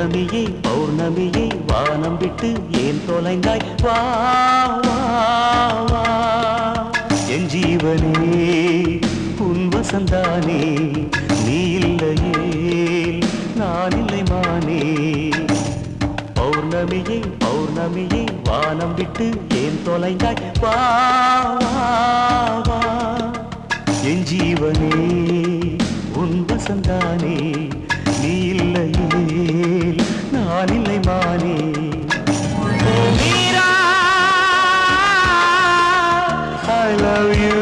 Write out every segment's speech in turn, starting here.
பௌர்ணமியே பௌர்ணமியே வானம் விட்டு ஏன் தொலைந்தாய் வா வா வா என் ஜீவனே உன் வசந்தானே நீ இல்லையே நான் இல்லை மானே பௌர்ணமியே பௌர்ணமியே வானம் விட்டு ஏன் தொலைந்தாய் வா வா வா என் ஜீவனே உன் வசந்தானே நீ இல்லையே நான் இல்லை மானே Meera I love you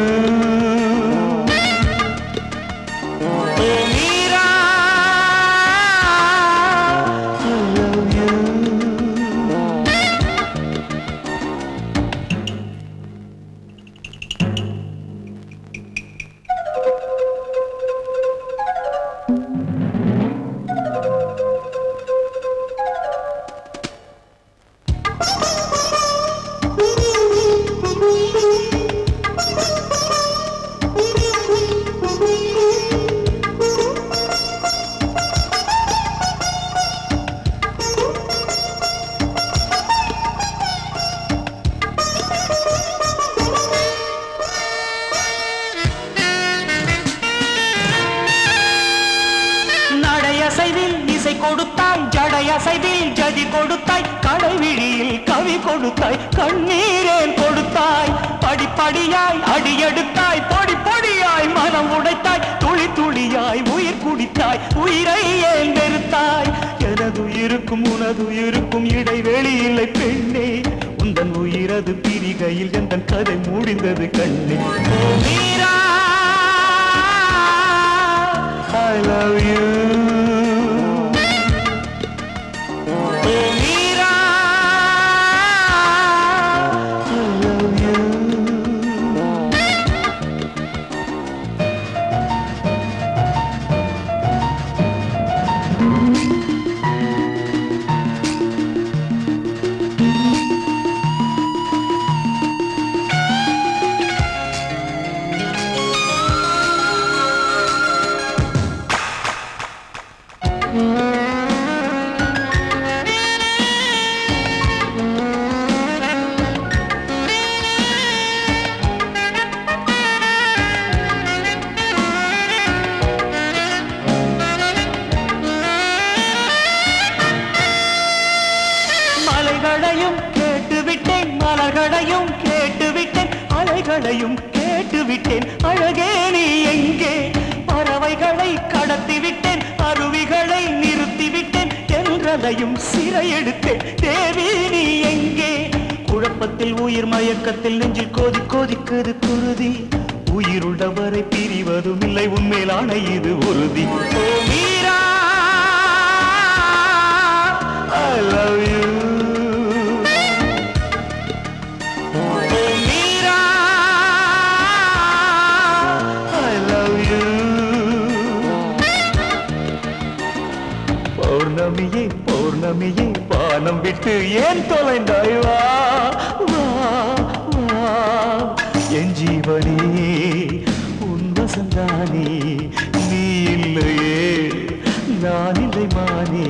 Meera I love you இசை கொடுத்தாய் ஜடையசைவில் ஜதி கொடுத்தாய் கடைவிழியில் கவி கொடுத்தாய் கண்ணீரேன் கொடுத்தாய் படிப்படியாய் அடியெடுத்தாய் பொடி பொடியாய் மனம் உடைத்தாய் துளி துளியாய் உயிர் குடித்தாய் உயிரை ஏன் வெறுத்தாய் எனது உயிருக்கும் உனது உயிருக்கும் இடைவெளி இல்லை பெண்ணே உந்தன் உயிரது பிரிகையில் எந்த கதை முடிந்தது கண்ணே மீரா I love you மலைகளையும் கேட்டுவிட்டேன் மலர்களையும் கேட்டுவிட்டேன் அலைகளையும் கேட்டுவிட்டேன் அழகே நீ எங்கே பறவைகளை கடத்திவிட்டேன் அருவிகளை நிறுத்திவிட்டேன் என்றதையும் சிறையெடுத்தேன் தேவி நீ எங்கே குழப்பத்தில் உயிர் மயக்கத்தில் நெஞ்சில் கோதி கோதிக்குது குருதி உயிருள்ளவரை பிரிவதும் இல்லை உண்மையிலான இது உறுதி மீரா I love you பௌர்ணமியே பௌர்ணமியே வானம் விட்டு ஏன் தொலைந்தாய் வா வா வா என் ஜீவனே உன் வசந்தானே நீ இல்லையே நான் இல்லை மானே